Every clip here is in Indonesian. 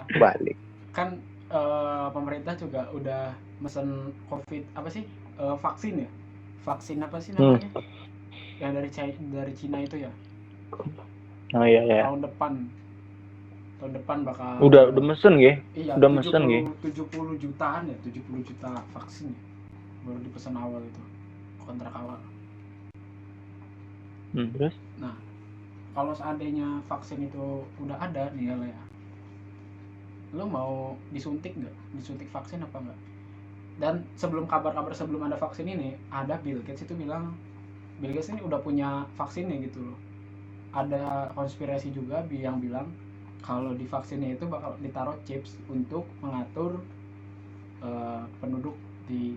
ya balik. Kan pemerintah juga udah mesen COVID apa sih? Vaksin ya? Vaksin apa sih namanya? Yang dari Cina itu ya. Oh iya. Tahun depan bakal Udah mesen ya? Iya, Udah mesen ya? 70 jutaan ya, 70 juta vaksin ya. Baru dipesan awal itu. Kontrak awal. Terus? Nah, kalau seandainya vaksin itu udah ada nih ya, lo mau disuntik nggak? Disuntik vaksin apa nggak? Dan sebelum kabar-kabar sebelum ada vaksin ini, ada Bill Gates itu bilang, Bill Gates ini udah punya vaksinnya gitu loh. Ada konspirasi juga yang bilang kalau di vaksinnya itu bakal ditaruh chips untuk mengatur penduduk di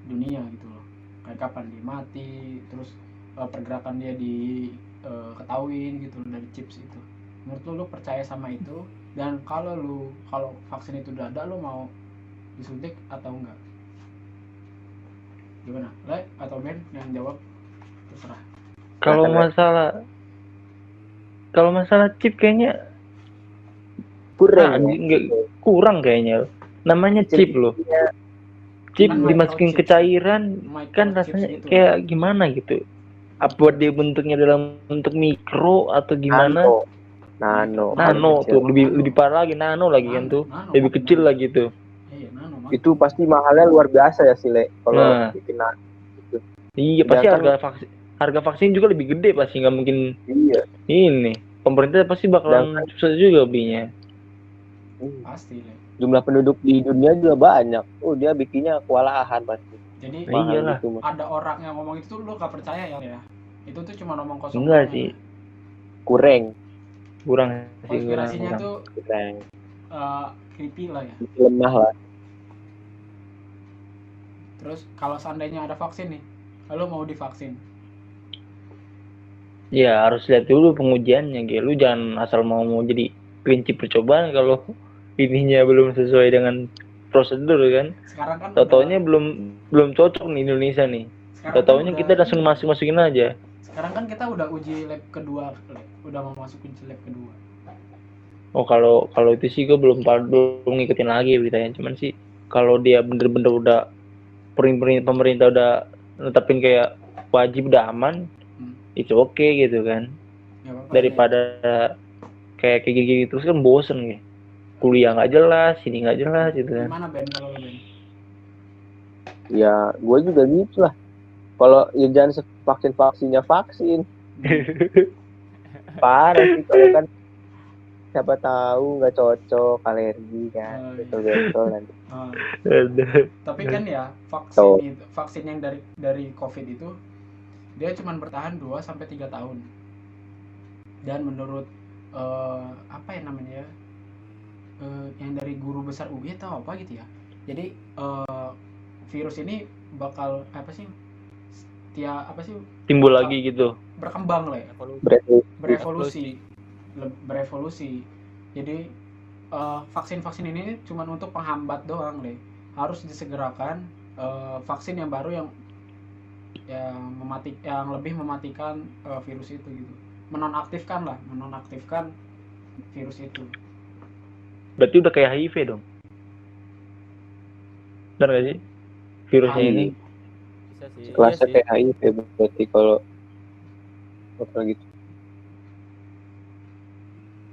dunia gitu loh. Kayak kapan dia mati, terus pergerakan dia ketahuin gitu loh dari chips itu. Menurut lu percaya sama itu? Dan kalau vaksin itu udah ada, lu mau disuntik atau enggak? Gimana? Le atau Ben yang jawab? Terserah. Kalau masalah chip kayaknya kurang kayaknya. Namanya chip loh. Chip kan dimasukin ke cairan kan rasanya gitu kayak gimana gitu. Apa dia bentuknya dalam bentuk mikro atau gimana? Nano tuh lebih parah lagi, nano lagi kan tuh. Lebih kecil lagi tuh. Itu pasti mahalnya luar biasa ya sih, Le, kalau bikin nano gitu. Iya, pasti harga vaksin juga lebih gede pasti, nggak mungkin. Iya. Ini pemerintah pasti bakalan susah juga belinya. Pasti. Jumlah penduduk di dunia juga banyak. Dia bikinnya kewalahan pasti. Jadi iyalah. Gitu, ada orang yang ngomong itu lu gak percaya ya? Itu tuh cuma ngomong kosong. Enggak sih. Kurang sih. Konspirasinya tuh creepy lah ya. Lemah lah. Terus kalau seandainya ada vaksin nih, lu mau divaksin? Ya harus lihat dulu pengujiannya, gitu. Lu jangan asal mau jadi prinsip percobaan kalau ininya belum sesuai dengan prosedur kan. Sekarang kan taunya belum cocok nih Indonesia nih. Taunya kita langsung masukin aja. Sekarang kan kita udah uji lab kedua, udah mau masuk uji lab kedua. Oh kalau itu sih gue belum ngikutin lagi beritanya. Cuman sih kalau dia bener-bener udah pemerintah udah netapin kayak wajib udah aman, itu oke gitu kan. Daripada kayak gini terus kan bosen gitu. Kuliah nggak jelas, ini nggak jelas gitu kan. Gimana Ben kalau Ben? Ya gue juga gitu lah. Kalau ya jangan vaksinnya vaksin. Parah sih kalau kan siapa tahu nggak cocok, alergi kan, betul nanti. Tapi kan ya vaksin yang dari COVID itu dia cuma bertahan 2-3 tahun. Dan menurut apa ya namanya ya? Yang dari guru besar UI atau apa gitu ya. Jadi virus ini bakal timbul lagi gitu. Berkembang lah ya. Berevolusi. Jadi vaksin ini cuma untuk penghambat doang deh. Harus disegerakan vaksin yang baru yang lebih mematikan virus itu gitu. Menonaktifkan virus itu. Berarti udah kayak HIV dong. Benar gak sih? Virusnya ini. Bisa sih. Kelasnya kayak HIV berarti kalau gitu.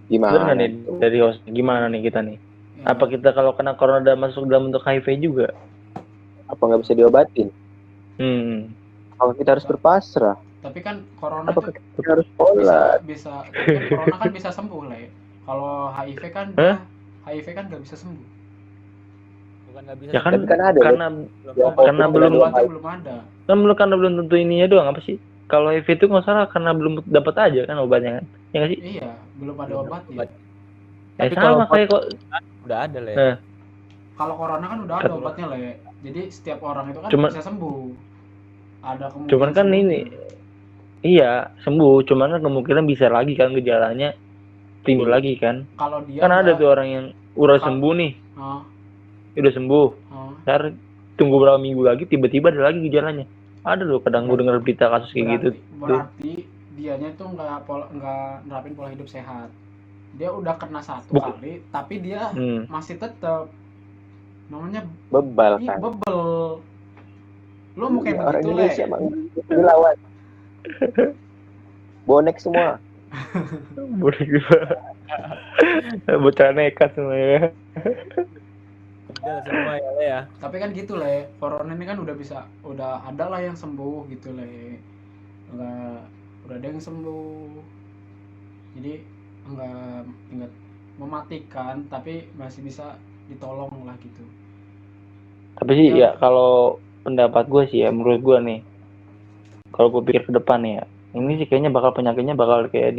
Gimana nih dari host? Gimana nih kita nih? Ya. Apa kita kalau kena corona udah masuk dalam bentuk HIV juga? Apa nggak bisa diobatin? Kalau kita harus berpasrah. Tapi kan corona kita harus sholat. Bisa corona kan bisa sembuh lah ya. Kalau HIV kan nggak bisa sembuh. Bukan nggak bisa. Ya kan ada. Karena belum ada. Karena belum tentu ininya doang apa sih? Kalau HIV itu nggak salah karena belum dapat aja kan obatnya kan? Ya nggak sih? Iya, belum ada obatnya. Tapi sama kayak kok udah ada lah ya. Kalau corona kan udah ada obatnya lah ya. Jadi setiap orang itu kan bisa sembuh. Ada kemungkinan. Cuman kan ini iya sembuh, cuman kan kemungkinan bisa lagi kan gejalanya timbul lagi kan. Kalau dia kan ada tuh orang yang udah sembuh nih. Udah sembuh. Ntar tunggu berapa minggu lagi tiba-tiba ada lagi gejalanya. Ada loh kadang gue dengar berita kasus kayak gitu. Berarti dianya tuh nggak nerapin pola hidup sehat. dia udah kena satu Buk- kali tapi dia masih tetap namanya Bebal iya, kan. bebel. Lu mau kayak Orang begitu, Indonesia Le? emang dilawan. Bonek semua. Boleh juga. Bocah nekat semuanya. Udah semua ya Le ya. Tapi kan gitu, Le. Corona ini kan udah ada lah yang sembuh gitu, Le. Udah ada yang sembuh. Jadi enggak mematikan tapi masih bisa ditolong lah gitu. Tapi sih ya kalau pendapat gue sih ya, menurut gue nih, kalau gue pikir ke depan ya, ini sih kayaknya penyakitnya bakal kayak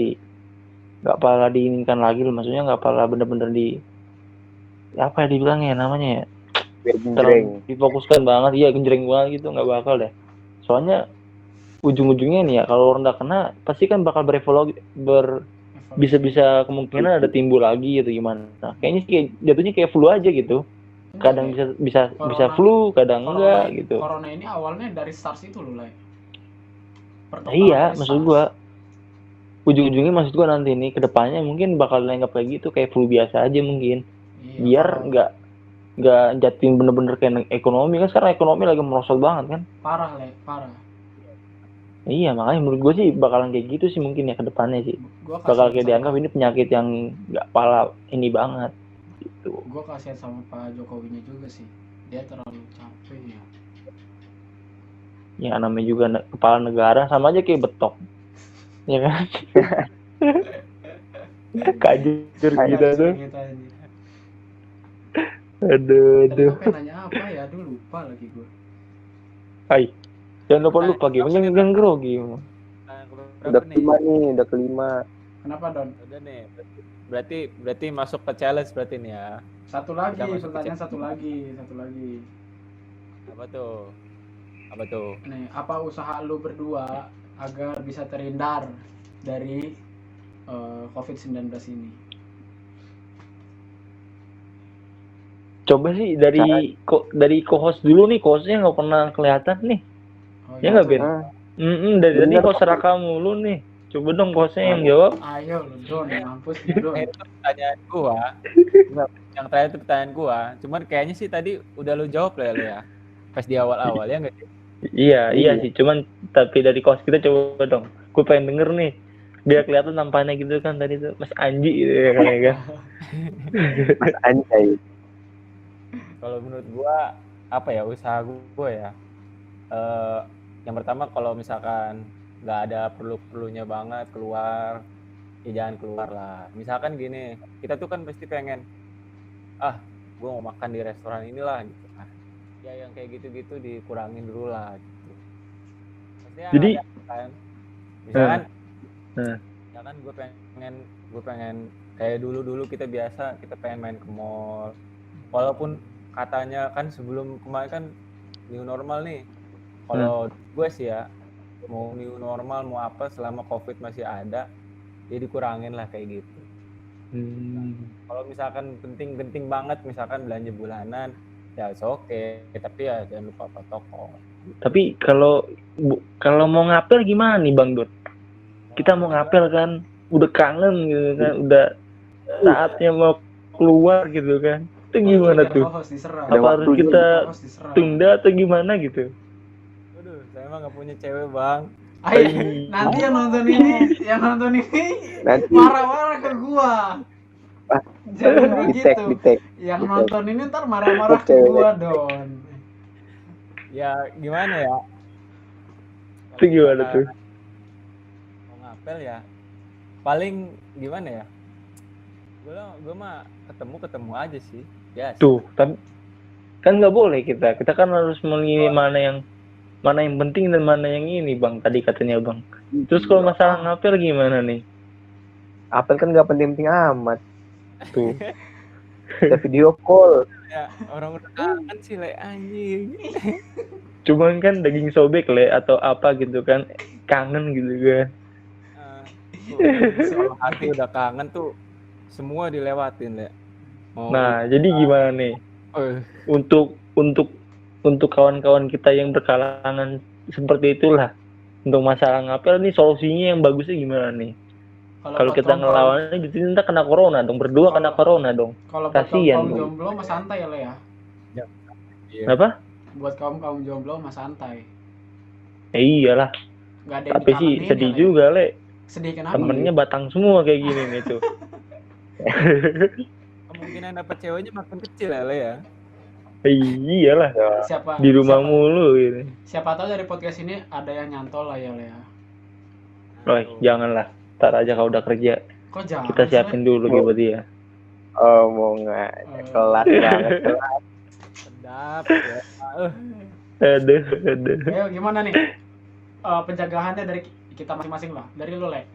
nggak pala diinginkan lagi loh, maksudnya nggak pala bener-bener apa ya dibilangnya namanya ya, terlalu difokuskan banget, iya genjreng banget gitu, nggak bakal deh. Soalnya ujung-ujungnya nih ya, kalau orang udah kena, pasti kan bakal bisa kemungkinan ada timbul lagi gitu gimana. Nah, kayaknya sih jatuhnya kayak flu aja gitu. Kadang bisa flu, kadang enggak gitu. Corona ini awalnya dari SARS itu loh, Le. Iya, maksud gua ujung-ujungnya maksud gua nanti ini kedepannya mungkin bakal dianggap kayak gitu, kayak flu biasa aja mungkin. Iya, biar nggak jatuhin bener-bener kayak ekonomi kan, sekarang ekonomi lagi merosot banget kan. Parah, Le, parah. Iya, makanya menurut gue sih bakalan kayak gitu sih mungkin ya ke depannya sih. Bakal kayak dianggap ini penyakit yang nggak pala ini banget gitu. Gue kasihan sama Pak Jokowinya juga sih. Dia terlalu capek ya. Ya namanya juga kepala negara sama aja kayak betok. Ya kan? Kajur gitu tuh. Aduh. Gue pengen nanya apa ya? Aduh lupa lagi gue. Hai. Jangan lupa gimana yang grogi. Udah kelima. Kenapa, Don? Udah nih. Berarti masuk ke challenge berarti nih ya. Satu lagi. Apa tuh? Nih, apa usaha lu berdua agar bisa terhindar dari COVID-19 ini? Coba sih dari co-host dulu nih, co-hostnya nggak pernah kelihatan nih. Oh, ya nggak Ben? Dari tadi kok seraka mulu nih. Coba dong co-hostnya yang jawab. Ayo lu Don, mampus Don. Itu pertanyaan gua. Yang terakhir itu pertanyaan gua. Cuman kayaknya sih tadi udah lu jawab lah ya. Pas di awal-awal ya nggak sih? Iya sih. Cuman tapi dari co-host kita coba dong. Gue pengen denger nih. Biar kelihatan nampannya gitu kan tadi tuh Mas Anji gitu ya kan. Mas Anjay. Kalau menurut gua apa ya usaha gua ya. Yang pertama kalau misalkan nggak ada perlunya banget keluar, ya jangan keluar lah. Misalkan gini, kita tuh kan pasti pengen, gue mau makan di restoran inilah gitu kan. Ya yang kayak gitu-gitu dikurangin dulu lah gitu. Maksudnya jadi kan, misalkan, ya kan gue pengen kayak dulu kita biasa kita pengen main ke mall. Walaupun katanya kan sebelum kemarin kan new normal nih. Kalau gue sih ya mau new normal mau apa selama COVID masih ada, ya dikurangin lah kayak gitu. Kalau misalkan penting banget misalkan belanja bulanan, ya oke. Tapi ya jangan lupa protokol. Tapi kalau mau ngapel gimana nih Bang Dut? Kita mau ngapel kan, udah kangen gitu kan, udah saatnya mau keluar gitu kan. Itu gimana tuh? Apa harus kita tunda atau gimana gitu? Aduh, saya emang nggak punya cewek Bang. Nanti yang nonton ini marah-marah ke gua. Jangan begitu. Yang nonton ini ntar marah-marah ke gua Don. Ya gimana ya? Itu gimana tuh? Mau ngapel ya? Paling gimana ya? Gue mah ketemu aja sih. Yes. Tuh, kan nggak boleh kita kan harus memilih mana yang penting dan mana yang ini Bang, tadi katanya Bang. Terus kalau masalah ngapel gimana nih? Apel kan nggak penting-penting amat. Tuh. Ada video call. Ya, orang udah kangen sih Le anjing. Cuman kan daging sobek Le atau apa gitu kan, kangen gitu kan. Hati udah kangen tuh semua dilewatin Le. Nah, jadi gimana nih? Untuk kawan-kawan kita yang berkalangan seperti itulah, untuk masalah ngapel nih solusinya yang bagusnya gimana nih? Kalau buat kita kaum-kaum- ngelawannya gitu ntar kena corona dong, berdua kena corona dong. kalau buat Kasian kaum dong. jomblo mah santai ya Le ya. Iya. Kenapa? Buat kaum jomblo mah santai. Iyalah. Nggak ada yang Tapi sih dikangenin sedih ya, Le. juga, Le. Sedih kenapa? Temennya batang semua kayak gini nih tuh. Kemungkinan dapat ceweknya makin kecil ya, Le ya. Iyalah. Siapa Di rumah siapa, mulu gitu. siapa tahu dari podcast ini ada yang nyantol lah ya Le ya. Woy, janganlah. Ntar aja kalau udah kerja Kok jangan kita sih, Le? siapin dulu gitu buat dia. Omongan kelas banget. Sedap ya. Aduh. Ayo gimana nih pencegahannya dari kita masing-masing lah, dari lu Le.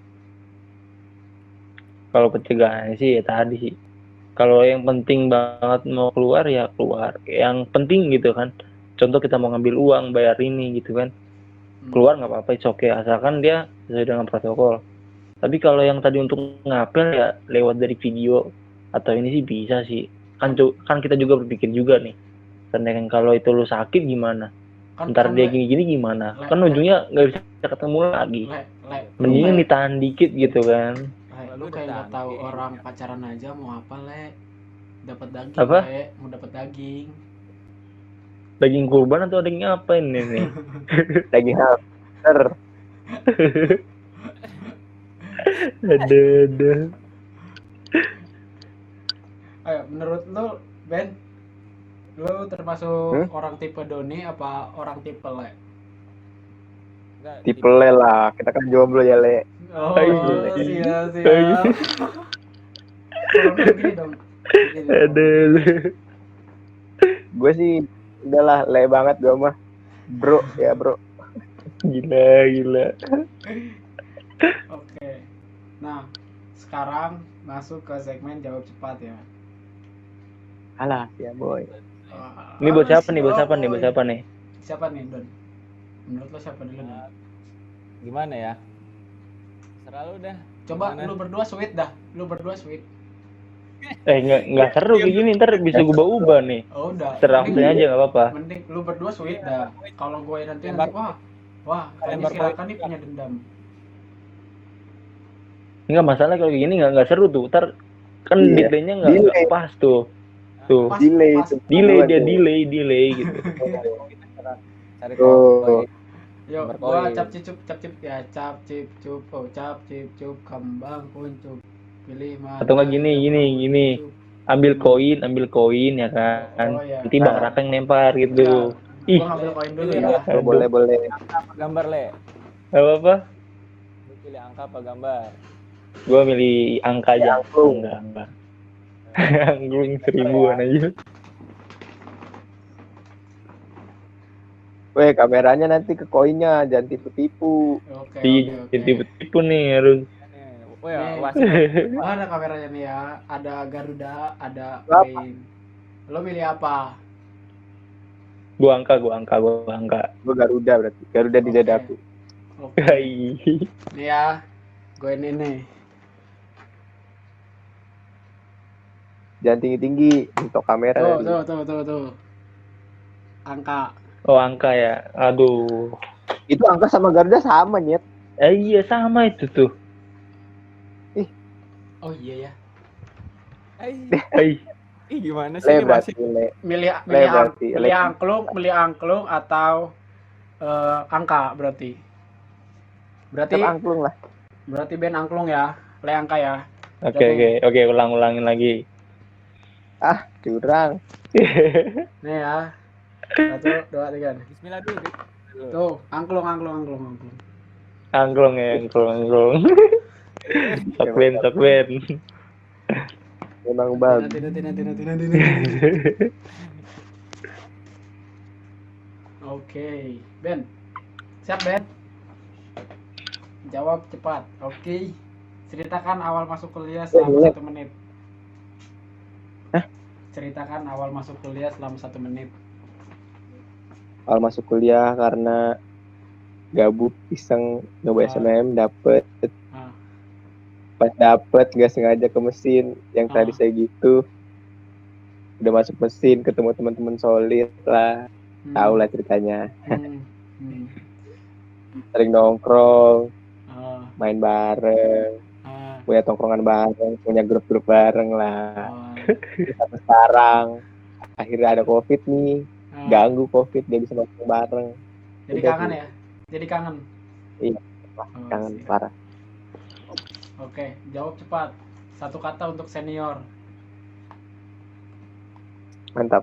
Kalau pencegahan sih ya tadi sih. Kalau yang penting banget mau keluar ya keluar. Yang penting gitu kan. Contoh kita mau ngambil uang, bayar ini gitu kan. Keluar nggak apa-apa, it's okay. Asalkan dia sesuai dengan protokol. Tapi kalau yang tadi untuk ngapel ya lewat dari video atau ini sih bisa sih. Kan kita juga berpikir juga nih. Karena kalau itu lu sakit gimana? Ntar dia Le, gini-gini gimana? Le, Kan Le. ujungnya nggak bisa ketemu lagi. Le, Mendingan ditahan dikit gitu kan. Lu kayak nggak tahu orang pacaran aja mau apa Le, dapat daging Apa? Le, mau dapat daging. Daging kurban atau daging apa ini nih? Daging hamster. Aduh. Ayo menurut lu Ben, lu termasuk orang tipe Doni apa orang tipe Le? Enggak, Tipe Le lah. Kita kan jomblo ya Le. Oh Ayo. siap. Kalau lu gini dong. Gini. Aduh. Gue sih udahlah Le banget gue mah. Bro ya bro. Gila. Oke. Nah, sekarang masuk ke segmen jawab cepat ya. Alah ya boy. Ini buat siapa nih? Buat siapa nih? Siapa nih, Don? Menurut lo siapa dulu nih? gimana ya? Serah lu dah. Coba Gimana? lu berdua sweet dah. Lu berdua sweet. Nggak seru kayak gini, ntar bisa ubah-ubah nih. Oh, udah. Serah Mending- aja nggak apa-apa. Mending lu berdua sweet dah. Kalau gue nanti Lempar- wah, kayaknya lempar si poin. Raka nih punya dendam. Nggak masalah kalau kayak gini nggak seru tuh. Ntar kan Iya. delaynya Delay. nggak pas tuh. Tuh. Pas- Delay pas- itu. Delay Gua dia tuh. delay gitu. Cari Oh. koin. Yuk, Lempar gua koin. cap cip ya, cap cip cup kembang kuncup. Pilih mana? Atau nggak gini. Ambil koin ya kan. Oh, iya. Nanti Bang Raka yang lempar gitu. Ih, Gua ngambil koin dulu ya. Oh, boleh. Apa gambar, Le? apa? Lu pilih angka apa gambar? Gua milih angka aja. Angklung. Enggak. Angklung 1000-an aja. Weh, kameranya nanti ke koinnya, jangan tipu-tipu. Oke. Tipe-tipe nih harus. Oh ya, Nih. wasit. Oh, ada kameranya nih ya. Ada Garuda, ada Apa? koin. Lo milih apa? Gua angka. Gue Garuda berarti. Garuda di Oke. dadaku. Oke. Hai. Nih ya. Gue ini nih. Jangan tinggi-tinggi untuk kamera. tadi. Tuh. Angka. Oh, angka ya. Aduh. Itu angka sama Garuda sama, Nyet. Iya sama itu tuh. Oh iya ya. Hai. Ih, gimana sih Le ini berarti, masih Le. Milih berarti. milih angklung atau angka berarti. Tetap angklung lah. Berarti Ben angklung ya. Le angka ya. Oke, ulangin lagi. Ah, curang. Nih ya. 1, 2, 3 nih. Bismillah dulu. Tuh, angklung. Angklung. Sok ben. Memang bagus. Nanti. Oke, Ben. Siap, Ben? Jawab cepat. Oke. Ceritakan awal masuk kuliah selama 1 menit. Ceritakan awal masuk kuliah selama 1 menit. Awal masuk kuliah karena gabut iseng nyoba SNM dapet. Ah. Pas dapet nggak sengaja ke mesin yang tadi saya gitu. Udah masuk mesin ketemu teman-teman solid lah. Tahu lah ceritanya. Sering nongkrong, Ah, main bareng. ah. punya tongkrongan bareng, punya grup-grup bareng lah. Oh, Sampai sekarang akhirnya ada COVID nih, ah. ganggu COVID dia bisa nongkrong bareng. Jadi Udah kangen sih. ya? Jadi kangen. Iya, wah, Oh, kangen siap. parah. Oke, jawab cepat. Satu kata untuk senior. Mantap.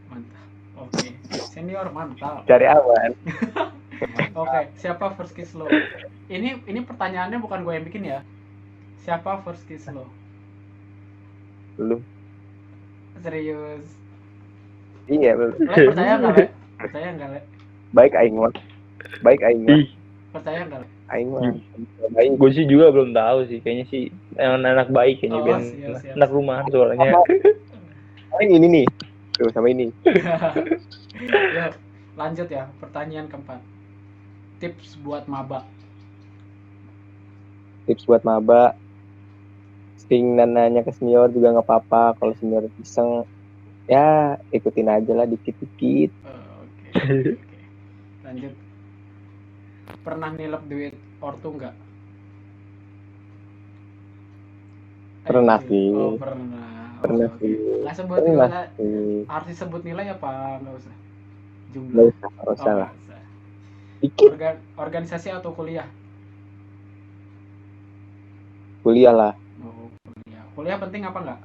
Mantap. Oke, senior mantap. Cari aman. Oke, siapa first kiss lo? Ini pertanyaannya bukan gue yang bikin ya. Siapa first kiss lo? Lu. Serius. Iya, lu. Le, percaya nggak, Le? Percaya nggak, Le? Baik aing mah. Baik aing mah. Ih, Percaya nggak, Le? Aing mah. Baik. gue sih juga belum tahu sih. Kayaknya sih anak baik kayaknya Oh, biar siap. anak rumahan suaranya. Aing ini nih. Tuh sama ini. Yuk, lanjut ya. Pertanyaan keempat. Tips buat maba. Tips buat maba. Sering nanya ke senior juga nggak apa-apa. Kalau senior iseng, ya ikutin aja lah dikit-dikit. Oke. Lanjut. Pernah nilep duit ortu nggak? Pernah sih. Oh, pernah. Pernah Oke. sih. Nggak sebut Pernah nilai. sih. Harus disebut nilai apa nggak usah? Nggak Jumlah. usah, nggak usah lah. Nggak usah. Dikit Organisasi atau kuliah? kuliah lah. Oh, kuliah. Kuliah penting apa nggak?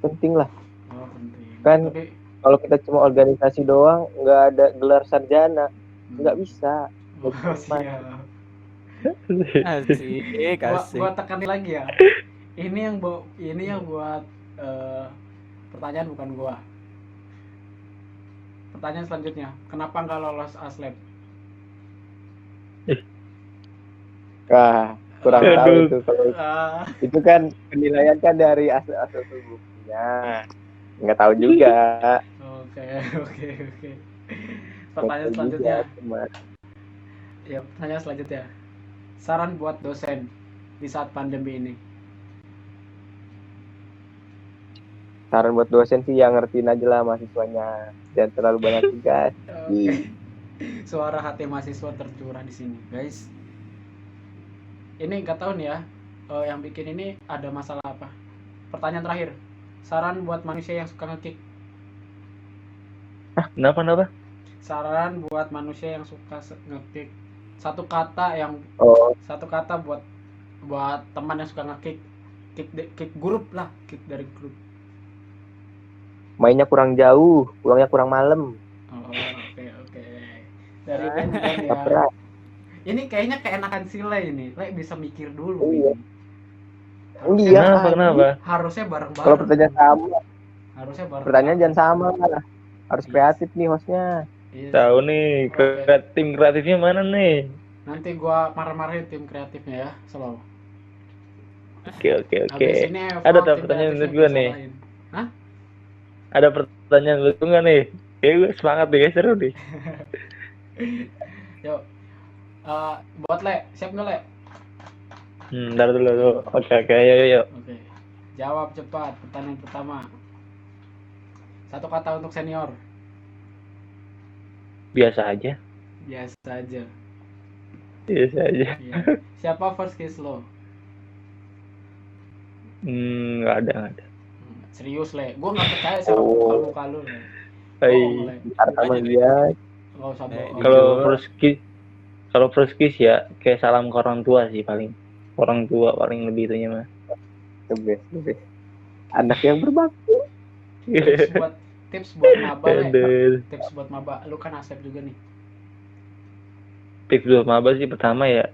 Penting lah. Oh, penting. Kan Tapi kalau kita cuma organisasi doang, nggak ada gelar sarjana, nggak bisa. Oh, siap. Asik, asik. Gua tekanin lagi ya. Ini yang buat pertanyaan bukan gua. Pertanyaan selanjutnya, kenapa nggak lolos ASLEB? Wah, kurang tahu Aduh. itu. Kalau Ah, itu kan penilaian kan dari asal tubuhnya. Nggak tahu juga. Oke. Pertanyaan selanjutnya, pertanyaan selanjutnya. Saran buat dosen di saat pandemi ini. Saran buat dosen sih yang ngertiin aja lah mahasiswanya. Jangan terlalu banyak tugas. Oke. Suara hati mahasiswa tercurah di sini, guys. Ini nggak tahu nih ya, yang bikin ini ada masalah apa? Pertanyaan terakhir. Saran buat manusia yang suka ngekick. Kenapa? Saran buat manusia yang suka ngekick. Satu kata buat teman yang suka ngekick. Kick grup lah, kick dari grup. Mainnya kurang jauh, pulangnya kurang malam. Oh, oke. Dari Ben ya. Berat. Ini kayaknya keenakan Sile ini. Le bisa mikir dulu Iya. ini. Iya. Kenapa? Harusnya bareng-bareng. Kalau pertanyaan sama, Harusnya bareng. pertanyaan jangan sama lah. Harus kreatif nih hostnya. Iya. Tahu nih, tim kreatifnya mana nih? Nanti gua marah-marahin tim kreatifnya ya, selalu. Oke. Habis ini Eva, Ada tim pertanyaan kreatifnya menurut gue nih. disalahin. Hah? Ada pertanyaan lu nggak nih? Kayak gue semangat deh guys, seru deh. Yuk. Buat Le, siap nggak Le? Ntar dulu tuh. Oke, yuk. Oke. Jawab cepat pertanyaan pertama. Satu kata untuk senior. Biasa aja. Biasa aja. Iya. Siapa first kiss lo? Nggak ada. Serius Le, gue nggak percaya sama muka lu Le. Hai. Bohong, Le. Ntar sama dia. Nggak usah bohong. Kalau first kiss ya kayak salam ke orang tua sih paling. Orang tua paling lebih itunya mah. The best. Anak yang berbakti. Tips buat maba Le. Aduh. Tips buat maba, lu kan Asep juga nih. Tips buat maba sih pertama ya.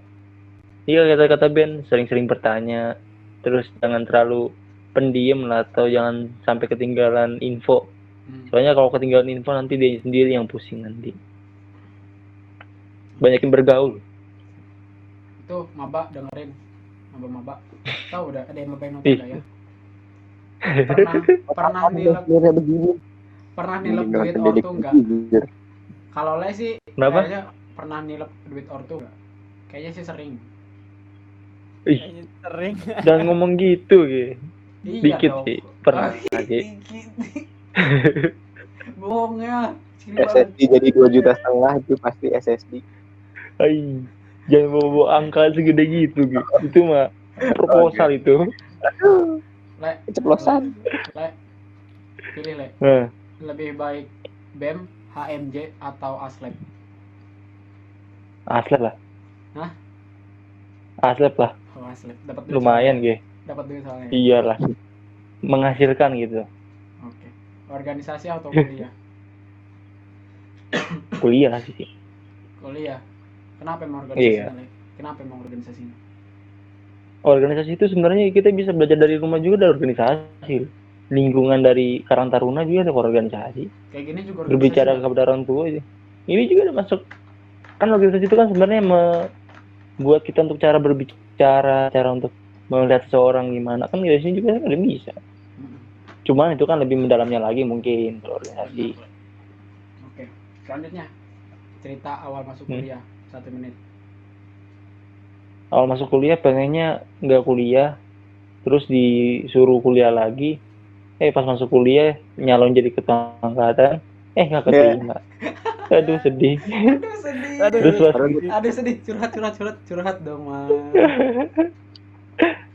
Iya kata Ben, sering-sering bertanya. Terus jangan terlalu pendiam lah atau jangan sampai ketinggalan info. Soalnya kalau ketinggalan info nanti dia sendiri yang pusing nanti. Banyakin bergaul. Itu maba dengerin. Maba. Tahu udah ada yang maba yang nonton udah ya. Pernah nilep duit ortu enggak? Kalau Le sih Kenapa? kayaknya pernah nilep duit ortu enggak? Kayaknya sih sering. Ih, Kayaknya sering. jangan ngomong gitu gitu. Iya Dikit dong. sih, pernah sih. Dikit. Bohongnya. Sini banget. SSD jadi 2,5 juta itu pasti SSD. Jangan bawa angka segede gitu. Itu mah proposal itu. Le, Keceplosan. le, pilih le. Nah, Lebih baik BEM, HMJ atau ASLEB? aslep lah. Hah? Aslep lah, Oh, ASLEB. Dapat duit lumayan soalnya. ge. Dapat duit soalnya. Iyalah, menghasilkan gitu. Oke. Organisasi atau kuliah? Kuliah sih. Kuliah. Kenapa emang Iya. organisasinya, Le? Kenapa emang organisasinya? Organisasi itu sebenarnya kita bisa belajar dari rumah juga dari organisasi. Lingkungan dari Karang Taruna juga ada organisasi. Kayak gini juga organisasi. Berbicara nggak? kepada orang tua aja. Ini juga ada masuk. Kan organisasi itu kan sebenarnya membuat kita untuk cara berbicara, cara untuk melihat seseorang gimana. Kan dari sini juga ada bisa. Mm-mm. Cuman itu kan lebih mendalamnya lagi mungkin kalau organisasi. Benar, Le. Oke. Selanjutnya, cerita awal masuk kuliah. 1 menit. Awal masuk kuliah pengennya nggak kuliah, terus disuruh kuliah lagi. Pas masuk kuliah nyalon jadi ketua angkatan, nggak keterima. Aduh sedih. Aduh sedih. Terus pas, Aduh sedih. Curhat dong, Mas.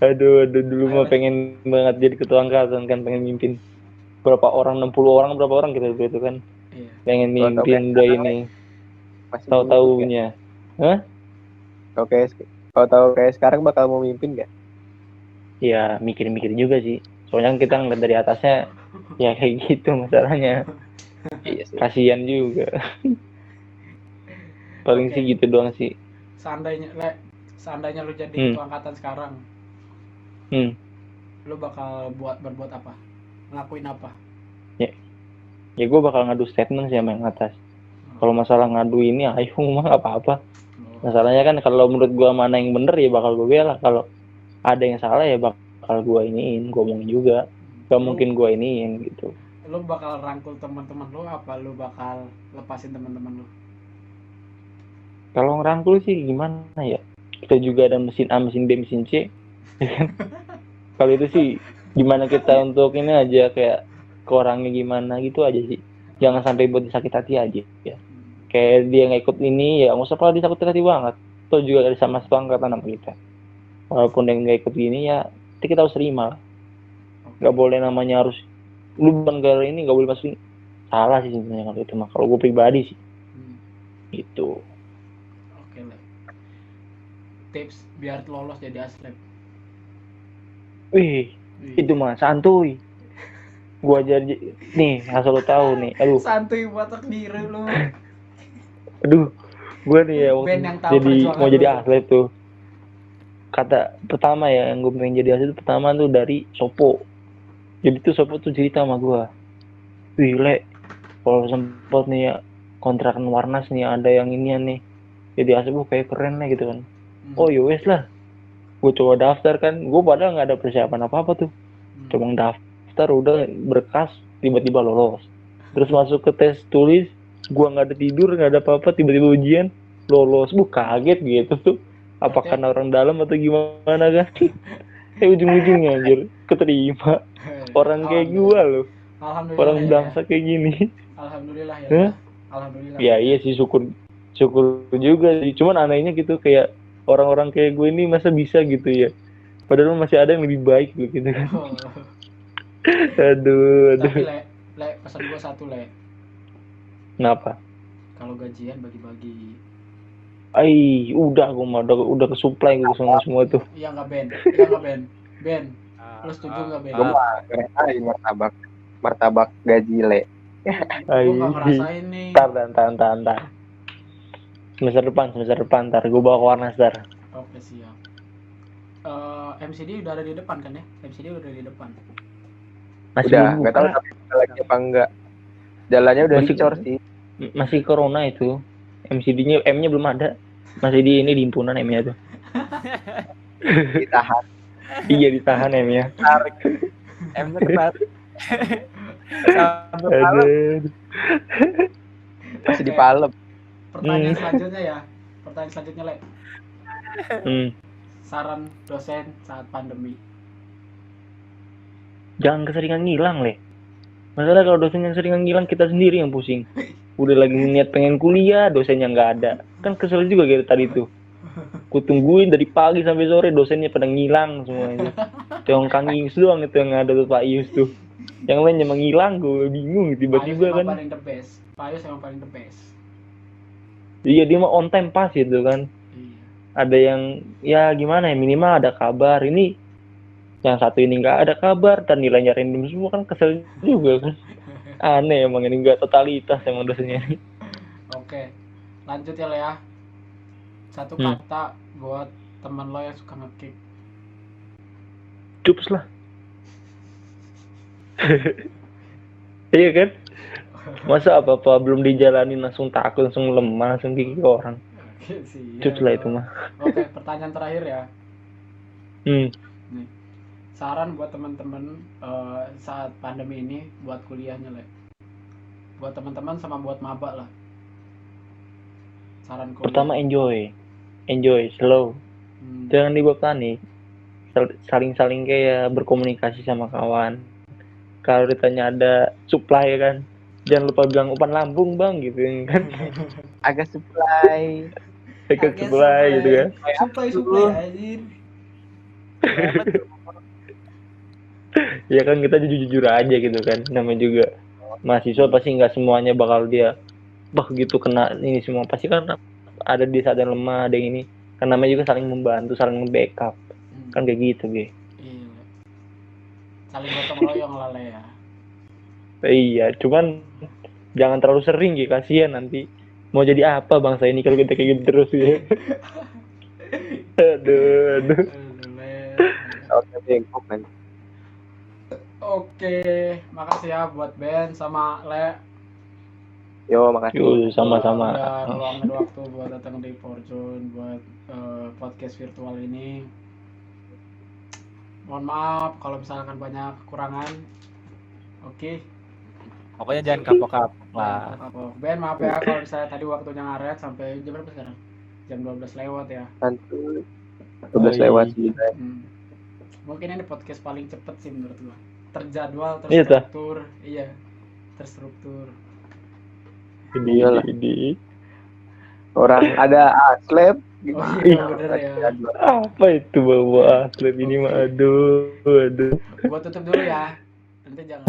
aduh dulu Ayo, mah Le. pengen banget jadi ketua angkatan kan, pengen mimpin berapa orang, 60 orang berapa orang gitu kan, Iya. pengen Kalau tahu mimpin udah ini Masih mau tahu-taunya. Hah? Kalau tahu kayak sekarang bakal mau mimpin nggak? Ya mikir-mikir juga sih, soalnya kan kita ngeliat dari atasnya ya kayak gitu masalahnya. Iya sih. Kasian juga. Paling Oke. sih gitu doang sih. Seandainya lu jadi ketua angkatan sekarang, lu bakal berbuat apa? Ngelakuin apa? Ya gue bakal ngadu statement sih sama yang atas. Kalau masalah ngadu ini ayo mah nggak apa-apa. Oh. Masalahnya kan kalau menurut gue mana yang bener ya bakal gue bela. Kalau ada yang salah ya bakal gue iniin, gue omongin juga. Gak mungkin gue iniin gitu. Lu bakal rangkul teman-teman lu apa lu bakal lepasin teman-teman lu? Kalau ngerangkul sih gimana ya? Kita juga ada mesin A, mesin B, mesin C. Kalau itu sih gimana kita untuk ini aja kayak ke orangnya gimana gitu aja sih. Jangan sampai buat disakit hati aja ya. Kayak dia nggak ikut ini ya nggak usah pala disakit hati banget. Itu juga dari sama satu angkatan sama kita. Walaupun yang nggak ikut ini ya kita harus terima. Nggak boleh namanya harus lu bukan gara ini nggak boleh masukin. Salah sih sebenarnya kalau itu mah. Kalau gue pribadi sih. Gitu. Oke, Le. Tips biar lolos jadi ASLEB. Wih, itu mah santuy. Gua jadi nih asal lo tahu nih. Santuy batak diri lu. Aduh, gua nih ya Ben yang tahu jadi perjuangan mau jadi lu. atlet tuh. Kata pertama ya yang gue pengen jadi atlet itu pertama tuh dari Sopo. Jadi tuh Sopo tuh cerita sama gua. Wih, Le, kalau sempet nih ya kontrakan Warnas nih ada yang inian nih. Jadi atlet kayak keren lah gitu kan. Oh yowes lah. Gue coba daftar kan. Gue padahal nggak ada persiapan apa-apa tuh. Cuma daftar udah berkas tiba-tiba lolos. Terus masuk ke tes tulis, gua nggak ada tidur nggak ada apa-apa tiba-tiba ujian lolos. Kaget gitu tuh. Apa karena orang dalam atau gimana kan? Ujung-ujungnya anjir keterima. Orang kayak gua loh. Alhamdulillah. Orang bangsa kayak gini. Alhamdulillah ya. Alhamdulillah. Ya iya sih syukur juga sih. Cuman anehnya gitu kayak orang-orang kayak gue ini masa bisa gitu ya. Padahal masih ada yang lebih baik gitu kan. Oh. Aduh. Tapi Le, pesan gua satu, Le. Kenapa? Kalau gajian bagi-bagi. Udah gue mah udah kesuplai gue semua tuh. Iya nggak Ben? Ben, lu setuju nggak Ben? Gue mah ngerasain martabak gaji Le. Gue nggak ngerasain nih. Tar. Semester depan ntar gue bawa ke Warnas ntar. Oke siap. MCD udah ada di depan kan ya? MCD udah di depan. Masih Udah, belum nggak tahu buka. tapi lagi apa enggak. Jalannya udah Masih- dicor sih. Masih corona itu. MCD-nya M-nya belum ada. Masih di himpunan M-nya tuh. Ditahan. Iya ditahan M-nya. Tarik. M-nya ketarik. Sampai malam. Aduh. Masih di Palem. Pertanyaan selanjutnya Le. Saran dosen saat pandemi. Jangan keseringan ngilang, Le. Masalah kalau dosen yang seringan ngilang kita sendiri yang pusing. Udah lagi niat pengen kuliah, dosennya nggak ada. Kan kesel juga gitu tadi tuh. Ku tungguin dari pagi sampai sore, dosennya pada ngilang semuanya. Cuma Kang Ius doang itu yang ada tuh, Pak Ius tuh. Yang lainnya menghilang, gue bingung tiba-tiba Payus kan. emang paling the best. Payus emang paling the best. Iya dia mah on time pas gitu kan. Iya. Ada yang ya gimana ya, minimal ada kabar. Ini yang satu ini nggak ada kabar dan nilainya random semua, kan kesel juga kan. Aneh emang ini, nggak totalitas emang dosennya ini. Oke, lanjut ya Le ya. Satu Hmm. kata buat teman lo yang suka nge-kick. Cups lah. Iya kan? Masa apa-apa belum dijalanin langsung takut, langsung lemah, langsung gigi orang. Oke sih. Cups lah itu mah. Oke, pertanyaan terakhir ya. Hmm. Nih, saran buat teman-teman saat pandemi ini buat kuliahnya Le. Buat teman-teman sama buat maba lah. Saran kuliah. Pertama enjoy, slow. Jangan dibawa panik. Saling-saling kayak berkomunikasi sama kawan. Kalau ditanya ada supply kan, jangan lupa bilang umpan lambung bang gitu kan. Agak supply. Agak supply gitu kan. Supply anjir. Ya kan kita jujur aja gitu kan. Namanya juga mahasiswa, pasti nggak semuanya bakal dia gitu kena ini semua. Pasti kan ada di saat yang lemah, ada yang ini. Kan namanya juga saling membantu, saling membackup. Kan kayak gitu, Ge. Iya. Saling gotong royong lah Le ya. Iya, cuman jangan terlalu sering ya, kasihan nanti mau jadi apa bangsa ini kalau kita kayak gitu terus ya. Aduh. Oke, bengkok kan. Oke, makasih ya buat Ben sama Le. Yo, makasih. Yuk, sama-sama. Udah luangin waktu buat datang di Fortune buat podcast virtual ini. Mohon maaf kalau misalkan banyak kekurangan. Oke. Pokoknya jangan kapok-kapok lah. Ben, maaf ya kalau misalnya tadi waktunya ngaret sampai jam berapa sekarang? Jam 12 lewat ya. Nanti 12 lewat sih. Mungkin ini podcast paling cepet sih menurut gua. Terjadwal, Iya, terstruktur. Iya, terstruktur. Iyalah. Ini. Orang ada aslep. Oh iya, bener ya. Apa itu bawa atlet ini mah, aduh. Gua tutup dulu ya. Nanti jangan.